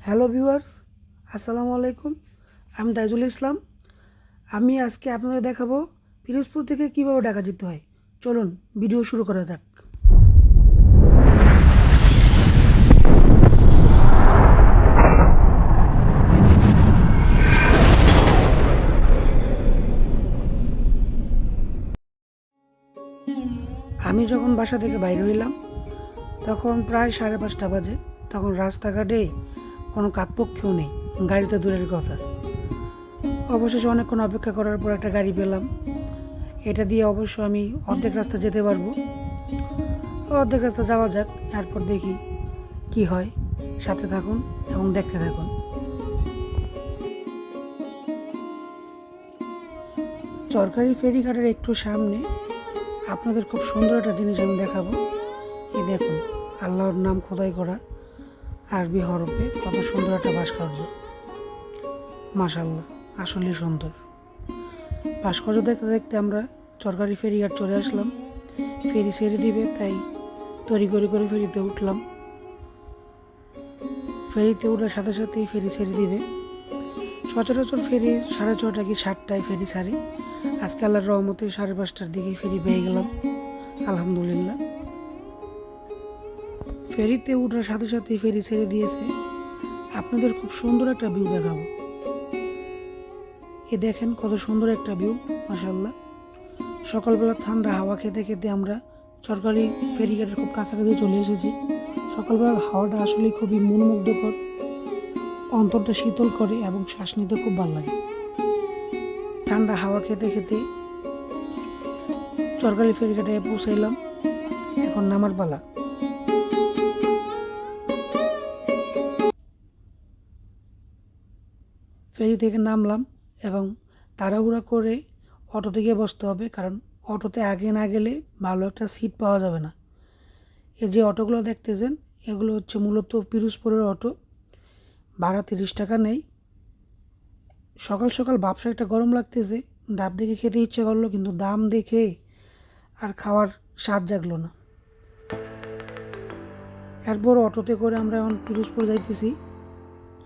Hello viewers, আসসালামু আলাইকুম। আমি তাইজুল ইসলাম। আমি আজকে আপনাদের দেখাবো পিরোজপুর থেকে কীভাবে ঢাকা যেতে হয়। চলুন ভিডিও শুরু করা যাক। আমি যখন বাসা থেকে বাইরে হইলাম তখন প্রায় 5:30 বাজে। তখন রাস্তাঘাটে কোনো কাকপক্ষীও নেই, গাড়িতে দূরের কথা। অবশেষে অনেকক্ষণ অপেক্ষা করার পর একটা গাড়ি পেলাম। এটা দিয়ে অবশ্য আমি অর্ধেক রাস্তা যেতে পারবো। অর্ধেক রাস্তা যাওয়া যাক, এরপর দেখি কি হয়। সাথে থাকুন এবং দেখতে থাকুন। সরকারি ফেরিঘাটের একটু সামনে আপনাদের খুব সুন্দর একটা জিনিস আমি দেখাবো। এই দেখুন, আল্লাহর নাম খোদাই করা আরবি হরফে কত সুন্দর একটা ভাস্কর্য। মাশাআল্লাহ, আসলেই সুন্দর ভাস্কর্য। দেখতে দেখতে আমরা সরকারি ফেরিঘাট চলে আসলাম। ফেরি ছেড়ে দিবে, তাই তড়ি করে ফেরিতে উঠলাম। ফেরিতে ওঠার সাথে সাথেই ফেরি ছেড়ে দিবে। সচরাচর ফেরি 6:30 কি 7টায় ফেরি ছাড়ে। আজকে আল্লাহর রহমতে 5:30টার দিকে ফেরি পেয়ে গেলাম, আলহামদুলিল্লাহ। ফেরিতে ওঠার সাথে সাথেই ফেরি ছেড়ে দিয়েছে। আপনাদের খুব সুন্দর একটা ভিউ দেখাবো। এ দেখেন কত সুন্দর একটা ভিউ, মাশাআল্লাহ। সকালবেলা ঠান্ডা হাওয়া খেতে খেতে আমরা সরকারি ফেরিঘাটের খুব কাছাকাছি চলে এসেছি। সকালবেলার হাওয়াটা আসলে খুবই মনোমুগ্ধকর, অন্তরটা শীতল করে এবং শ্বাস নিতে খুব ভালো লাগে। ঠান্ডা হাওয়া খেতে খেতে সরকারি ফেরিঘাটে পৌঁছাইলাম। এখন নামার পালা। ফেরি থেকে নামলাম এবং তাড়াহুড়া করে অটোতে গিয়ে বসতে হবে, কারণ অটোতে আগে না গেলে ভালো একটা সিট পাওয়া যাবে না। এই যে অটোগুলো দেখতেছেন, এগুলো হচ্ছে মূলত পিরোজপুরের অটো। ভাড়া 30 টাকা নেই। সকাল সকাল ভাবসা একটা গরম লাগতেছে, ডাব দেখে খেতে ইচ্ছে করলো, কিন্তু দাম দেখে আর খাওয়ার স্বাদ জাগলো না। এরপর অটোতে করে আমরা এখন পিরোজপুর যাইতেছি।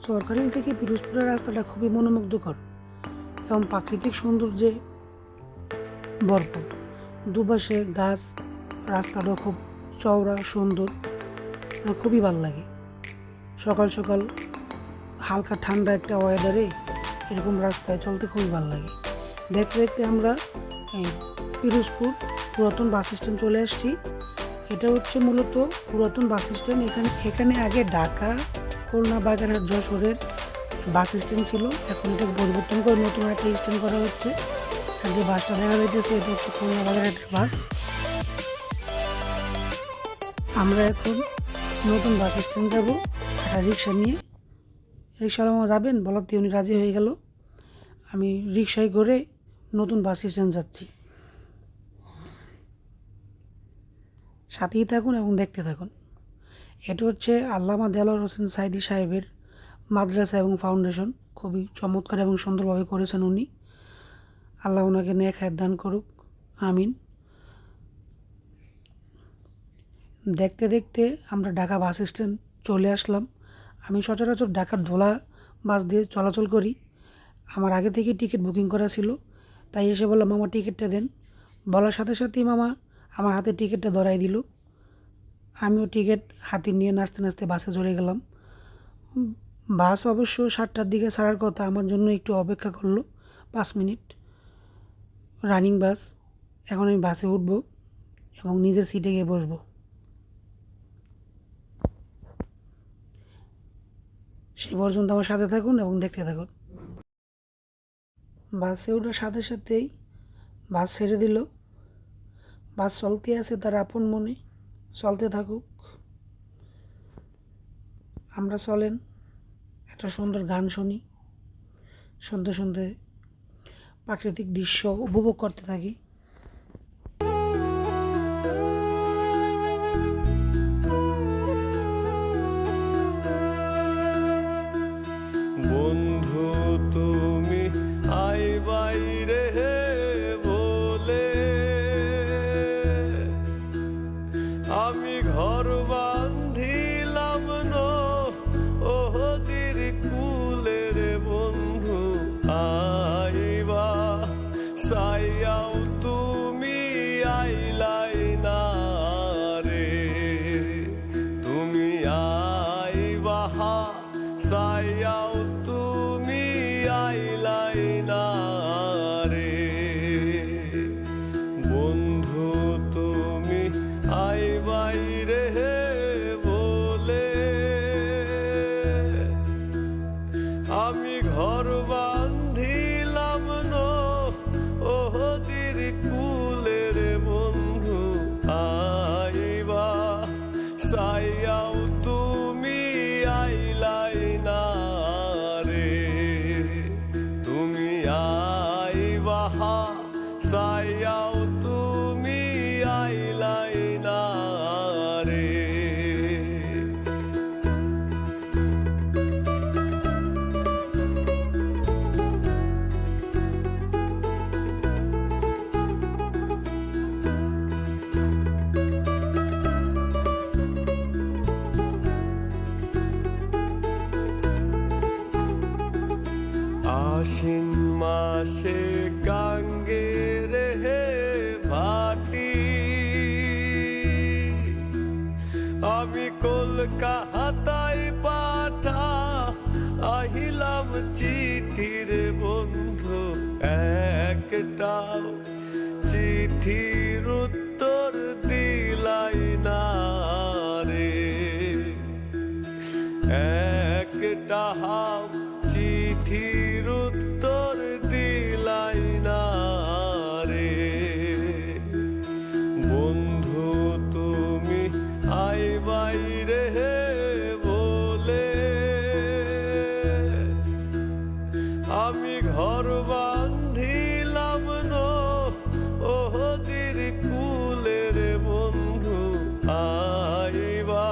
সরকারি থেকে পিরোজপুরের রাস্তাটা খুবই মনোমুগ্ধকর এবং প্রাকৃতিক সৌন্দর্যে ভরপুর। দুপাশে গাছ, রাস্তাটা খুব চওড়া সুন্দর, খুবই ভালো লাগে। সকাল সকাল হালকা ঠান্ডা একটা ওয়েদারে এরকম রাস্তায় চলতে খুবই ভালো লাগে। দেখতে দেখতে আমরা পিরোজপুর পুরাতন বাস স্ট্যান্ড চলে আসছি। এটা হচ্ছে মূলত পুরাতন বাস স্ট্যান্ড। এখানে আগে ঢাকা, খুলনা, বাগেরহাট, যশোরের বাস স্ট্যান্ড ছিল। এখন এটাকে পরিবর্তন করে নতুন একটা স্ট্যান্ড করা হচ্ছে। আর যে বাসটা দেখা যাইতেছে এটা হচ্ছে খুলনা বাগেরহাটের বাস। আমরা এখন নতুন বাস স্ট্যান্ড যাবো একটা রিক্সা নিয়ে। রিক্সাওয়ালা যাবেন বলাতে উনি রাজি হয়ে গেল। আমি রিক্সায় করে নতুন বাস স্ট্যান্ড যাচ্ছি। সাথেই থাকুন এবং দেখতে থাকুন। এটা হচ্ছে আল্লামা দেলোয়ার হোসেন সাইদি সাহেবের মাদ্রাসা এবং ফাউন্ডেশন। খুবই চমৎকার এবং সুন্দরভাবে করেছেন উনি। আল্লাহ ওনাকে নেক হায়াত দান করুক, আমিন। দেখতে দেখতে আমরা ঢাকা বাস স্ট্যান্ড চলে আসলাম। আমি সচরাচর ঢাকার ধোলা বাস দিয়ে চলাচল করি। আমার আগে থেকে টিকিট বুকিং করা ছিল, তাই এসে বললাম মামা টিকিটটা দেন। বলার সাথে সাথেই মামা আমার হাতে টিকিটটা ধরাই দিল। আমিও টিকিট হাতে নিয়ে নাচতে নাচতে বাসে চড়ে গেলাম। বাস অবশ্য 7টার দিকে ছাড়ার কথা, আমার জন্য একটু অপেক্ষা করলো 5 মিনিট। Running bus. এখন আমি বাসে উঠব এবং নিজের সিটে গিয়ে বসবো। সে পর্যন্ত আমার সাথে থাকুন এবং দেখতে থাকুন। বাসে ওঠার সাথে সাথেই বাস ছেড়ে দিল। বাস চলতে আছে তার আপন মনে, চলতে থাকুক। আমরা চলেন একটা সুন্দর গান শুনি, শুনতে শুনতে প্রাকৃতিক দৃশ্য উপভোগ করতে থাকি। বন্ধু তুমি আইবাই রে বলে আমি ঘর বান্ধিলাম ও চাইয়াও তুমি আইলাই না রে। বন্ধু তুমি আইবাই রে বলে আমি ঘর বান্ধিলাম নদীর কুলের বন্ধু আইবা চাইয়াও তুমি আইলাই না রে। তুমি আইবা চাইয়াও তুমি আইলাই না রে। আশ্বিন মাসে গাঙ্গে রে ভাটি আমি কলকাতায় পাঠা আহিলাম চিঠির বন্ধু একটাও চিঠির উত্তর দিলাই না রে। একটা চিঠির উত্তর দিলাই না রে। বন্ধু তুমি আইবাই রে বলে আমি ঘর বান্ধিলাম নদীর কুলের বন্ধু আইবা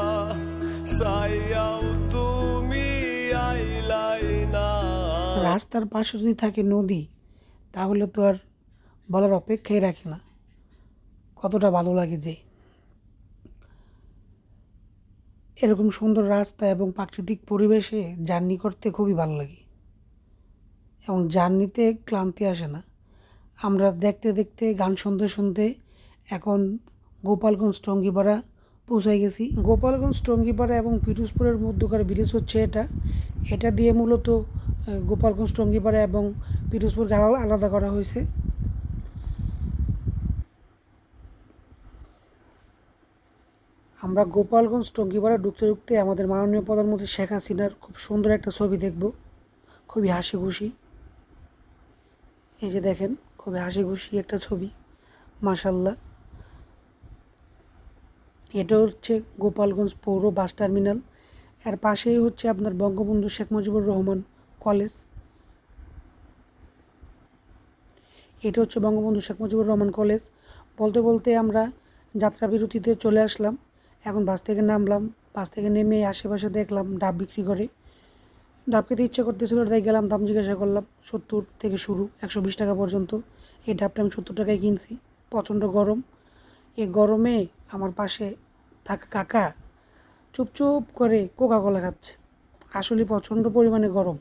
চাইয়াও তুমি আইলাই না। রাস্তার পাশে যদি থাকে নদী তাহলে তো আর বলার অপেক্ষাই রাখে না কতটা ভালো লাগে যে। এরকম সুন্দর রাস্তা এবং প্রাকৃতিক পরিবেশে জার্নি করতে খুবই ভালো লাগে এবং জার্নিতে ক্লান্তি আসে না। আমরা দেখতে দেখতে গান শুনতে শুনতে এখন গোপালগঞ্জ টঙ্গিপাড়া পৌঁছায় গেছি। গোপালগঞ্জ টঙ্গিপাড়া এবং পিরোজপুরের মধ্যকার ব্রিজ হচ্ছে এটা দিয়ে মূলত গোপালগঞ্জ টঙ্গিপাড়া এবং পিরোজপুরকে আলাদা করা হয়েছে। আমরা গোপালগঞ্জ টঙ্গিপাড়া ঢুকতে ঢুকতে আমাদের মাননীয় প্রধানমন্ত্রী শেখ হাসিনার খুব সুন্দর একটা ছবি দেখব, খুবই হাসি খুশি। এই যে দেখেন, খুবই হাসি খুশি একটা ছবি, মাশাল্লাহ। এটা হচ্ছে গোপালগঞ্জ পৌর বাস টার্মিনাল, এর পাশেই হচ্ছে আপনার বঙ্গবন্ধু শেখ মুজিবুর রহমান কলেজ। এটা হচ্ছে বঙ্গবন্ধু শেখ মুজিবুর রহমান কলেজ। বলতে বলতে আমরা যাত্রা বিরতিতে চলে আসলাম। এখন বাস থেকে নামলাম, বাস থেকে নেমে আশেপাশে দেখলাম ডাব বিক্রি করে। ডাব খেতে ইচ্ছে করতেছিল, তাই গেলাম, দাম জিজ্ঞাসা করলাম। 70 থেকে শুরু, 120 টাকা পর্যন্ত। এই ডাবটা আমি 70 টাকায় কিনছি। প্রচণ্ড গরম, এই গরমে আমার পাশে থাকা কাকা চুপচুপ করে কোকা কোলা খাচ্ছে। আসলে প্রচণ্ড পরিমাণে গরম।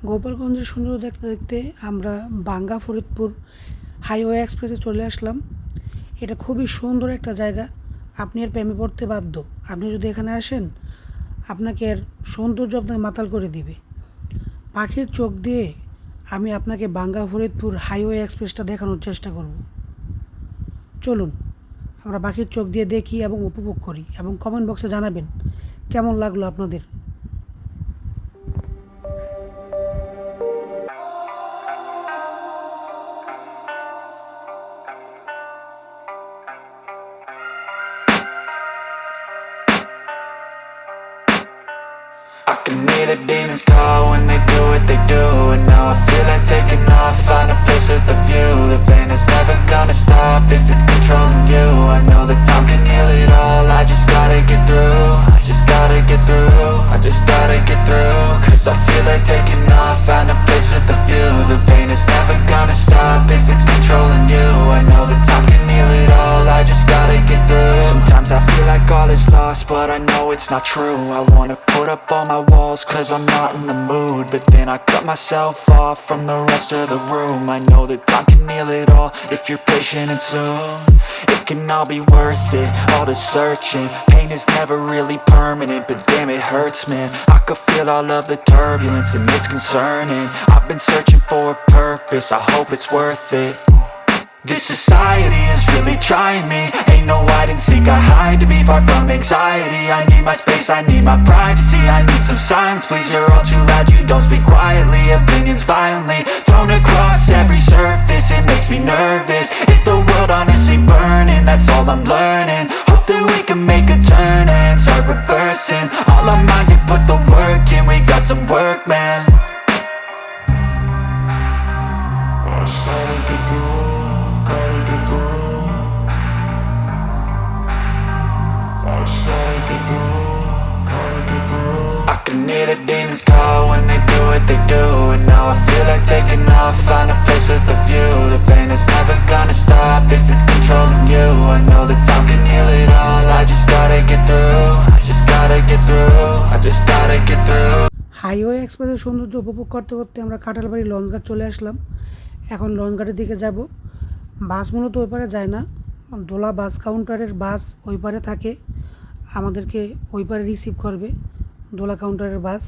গোপালগঞ্জের সুন্দর দেখতে দেখতে আমরা বাঙ্গা ফরিদপুর হাইওয়ে এক্সপ্রেসে চলে আসলাম। এটা খুবই সুন্দর একটা জায়গা। আপনি এর প্রেমে পড়তে বাধ্য। আপনি যদি এখানে আসেন, আপনাকে এর সৌন্দর্য আপনাকে মাতাল করে দিবে। পাখির চোখ দিয়ে আমি আপনাকে বাঙ্গা ফরিদপুর হাইওয়ে এক্সপ্রেসটা দেখানোর চেষ্টা করব। চলুন আমরা পাখির চোখ দিয়ে দেখি এবং উপভোগ করি, এবং কমেন্ট বক্সে জানাবেন কেমন লাগলো আপনাদের। I can hear the demons call when they do what they do. And now I feel like taking off, find a place with a view. The pain is never gonna stop if it's controlling you. I know that time can heal it all, I just gotta get through. I just gotta get through, I just gotta get through. Cause I feel like taking off, find a place with a view. The pain is never gonna stop if it's controlling you. I know that time can heal it all, I just gotta get through. Sometimes I feel like all is lost, but I know it's not true. I wanna put up all my walls cause I'm not in the mood, but then I cut myself off from the rest of the room. I know that time can heal it all if you're patient and soon. It can all be worth it, all the searching. Pain is never really permanent, but damn it hurts, man. I could feel all of the turbulence and it's concerning. I've been searching for a purpose, I hope it's worth it. This society is really trying me. Ain't no hide and seek, I hide to be far from anxiety. I need my space, I need my privacy. I need some silence, please, you're all too loud. You don't speak quietly, opinions violently thrown across every surface. It makes me nervous, is the world honestly burning? That's all I'm learning. Hope that we can make a turn and start reversing all our minds and put the work in. We got some work, man. I can hear the demons call when they do what they do. And now I feel like taking off, find a place with a view. The pain is never gonna stop if it's controlling you. I know that time can heal it all, I just gotta get through. I just gotta get through, I just gotta get through. Highway এক্সপ্রেসের সৌন্দর্য উপভোগ করতে করতে আমরা কাঁঠালবাড়ি লঞ্চঘাট চলে আসলাম। এখন লঞ্চঘাটের দিকে যাব। বাস মূলত ওই পারে যায় না, দোলা বাস কাউন্টারের বাস ওই পারে থাকে, আমাদেরকে ওই পারে রিসিভ করবে দোলা কাউন্টারের বাস।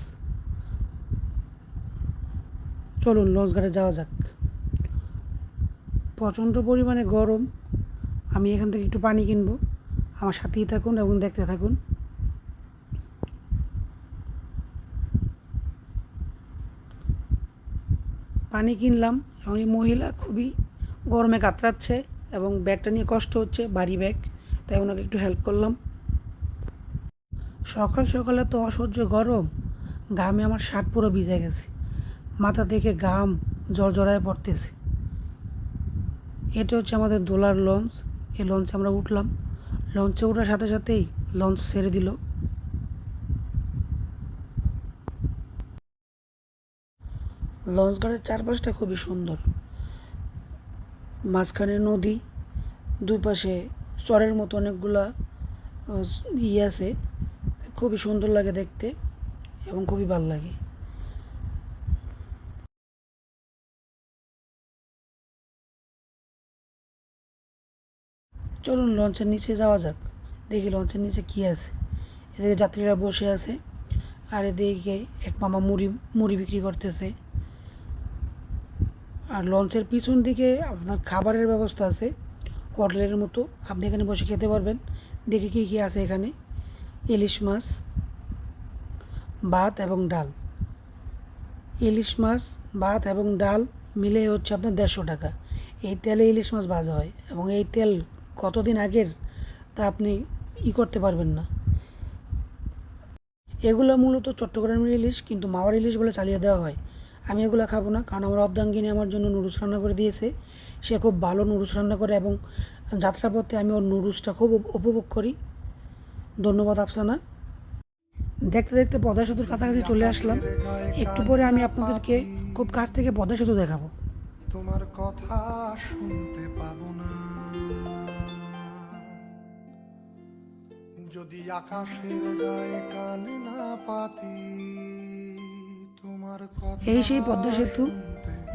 চলুন লঞ্চঘাটে যাওয়া যাক। প্রচণ্ড পরিমাণে গরম, আমি এখান থেকে একটু পানি কিনবো, আমার সাথেই থাকুন এবং দেখতে থাকুন। পানি কিনলাম এবং এই মহিলা খুবই গরমে কাতরাচ্ছে এবং ব্যাগটা নিয়ে কষ্ট হচ্ছে, ভারী ব্যাগ, তাই ওনাকে একটু হেল্প করলাম। সকাল সকালে তো অসহ্য গরম, ঘামে আমার শার্ট পুরো ভিজে গেছে, মাথা থেকে ঘাম জড়জড়ায় পড়তেছে। এটা হচ্ছে আমাদের দোলার লঞ্চ। এই লঞ্চে আমরা উঠলাম, লঞ্চে ওঠার সাথে সাথেই লঞ্চ ছেড়ে দিল। লঞ্চঘাটের চারপাশটা খুবই সুন্দর, মাঝখানে নদী, দুই পাশে চরের মতো অনেকগুলা আছে, খুবই সুন্দর লাগে দেখতে এবং খুবই ভালো লাগে। চলুন লঞ্চের নিচে যাওয়া যাক, দেখি লঞ্চের নিচে কী আছে। এদিকে যাত্রীরা বসে আছে আর এদিকে এক মামা মুড়ি মুড়ি বিক্রি করতেছে। আর লঞ্চের পিছন দিকে আপনার খাবারের ব্যবস্থা আছে, হোটেলের মতো, আপনি এখানে বসে খেতে পারবেন। দেখি কী কী আছে এখানে। ইলিশ মাছ, ভাত এবং ডাল। ইলিশ মাছ, ভাত এবং ডাল মিলে হচ্ছে আপনার 150 টাকা। এই তেলে ইলিশ মাছ ভাজা হয় এবং এই তেল কতদিন আগের তা আপনি করতে পারবেন না। এগুলো মূলত চট্টগ্রামের ইলিশ, কিন্তু মাওয়ার ইলিশ বলে চালিয়ে দেওয়া হয়। আমি এগুলো খাবো না, কারণ আমার অর্ধাঙ্গিনী আমার জন্য নুডলস রান্না করে দিয়েছে। সে খুব ভালো নুডলস রান্না করে এবং যাত্রাপথে আমি ওর নুডলসটা খুব উপভোগ করি। ধন্যবাদ আফসানা। দেখতে দেখতে পদ্মা সেতুর কাছাকাছি চলে আসলাম। একটু পরে আমি আপনাদেরকে খুব কাছ থেকে পদ্মা সেতু দেখাবো। তোমার কথা শুনতে পাবো না যদি আকাশের গায়ে কান না পাতি। তোমার কথা এই সেই পদ্মা সেতু,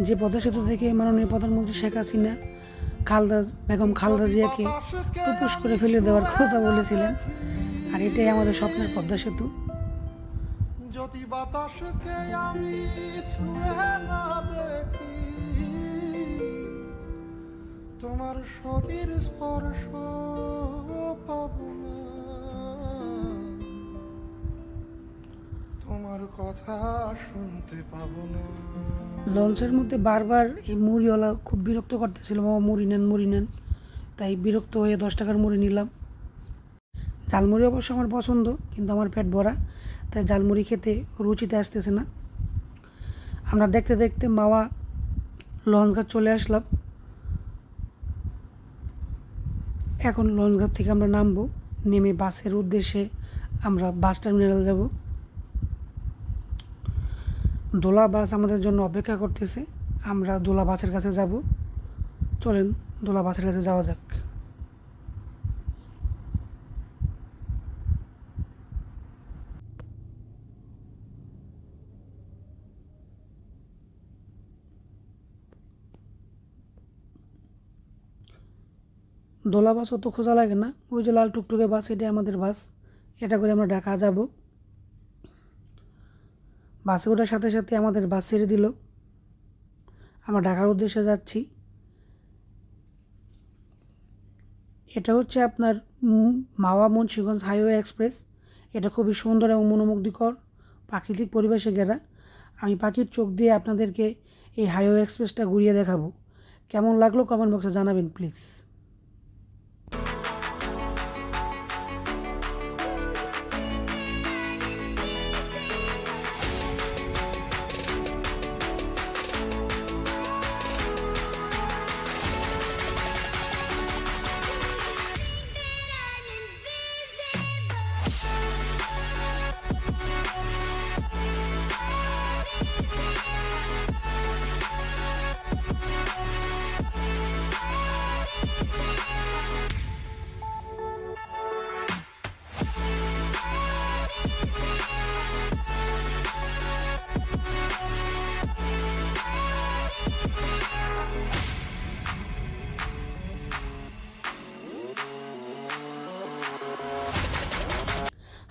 যে পদ্মা সেতু থেকে মাননীয় প্রধানমন্ত্রী শেখ হাসিনা বেগম খালেদা জিয়াকে টুপুস করে ফেলে দেওয়ার কথা বলেছিলেন। আর এটাই আমাদের স্বপ্নের পদ্মা সেতু। যদি বাতাসকে আমি ছুঁয়ে না দেখি, তোমার শরীর স্পর্শ পাবো না, তোমার কথা শুনতে পাবো না। লঞ্চের মধ্যে বারবার এই মুড়িওয়ালা খুব বিরক্ত করতেছিল, বাবা মুড়ি নেন। তাই বিরক্ত হয়ে 10 টাকার মুড়ি নিলাম। ঝালমুড়ি অবশ্য আমার পছন্দ, কিন্তু আমার পেট ভরা, তাই ঝালমুড়ি খেতে রুচিতে আসতেছে না। আমরা দেখতে দেখতে মাওয়া লঞ্চঘাট চলে আসলাম। এখন লঞ্চঘাট থেকে আমরা নামবো, নেমে বাসের উদ্দেশ্যে আমরা বাস টার্মিনাল যাব। দোলা বাস আমাদের জন্য অপেক্ষা করতেছে, আমরা দোলা বাসের কাছে যাব। চলেন দোলা বাসের কাছে যাওয়া যাক। দোলা বাস অত খোঁজা লাগে না, ওই যে লাল টুকটুকে বাস, এটাই আমাদের বাস। এটা করে আমরা ঢাকা যাব। বাসে ওঠার সাথে সাথে আমাদের বাস ছেড়ে দিল। আমরা ঢাকার উদ্দেশ্যে যাচ্ছি। এটা হচ্ছে আপনার মাওয়া মুন্সিগঞ্জ হাইওয়ে এক্সপ্রেস। এটা খুবই সুন্দর এবং মনোমুগ্ধকর প্রাকৃতিক পরিবেশে ঘেরা। আমি পাখির চোখ দিয়ে আপনাদেরকে এই হাইওয়ে এক্সপ্রেসটা ঘুরিয়ে দেখাবো। কেমন লাগলো কমেন্ট বক্সে জানাবেন প্লিজ।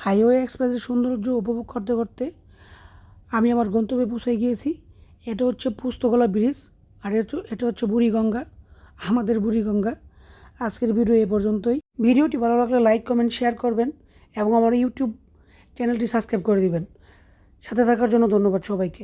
হাইওয়ে এক্সপ্রেসের সৌন্দর্য উপভোগ করতে করতে আমি আমার গন্তব্যে পৌঁছে গিয়েছি। এটা হচ্ছে পুস্তকলা ব্রিজ, আর এটা হচ্ছে বুড়িগঙ্গা, আমাদের বুড়িগঙ্গা। আজকের ভিডিও এ পর্যন্তই। ভিডিওটি ভালো লাগলে লাইক কমেন্ট শেয়ার করবেন এবং আমার ইউটিউব চ্যানেলটি সাবস্ক্রাইব করে দিবেন। সাথে থাকার জন্য ধন্যবাদ সবাইকে।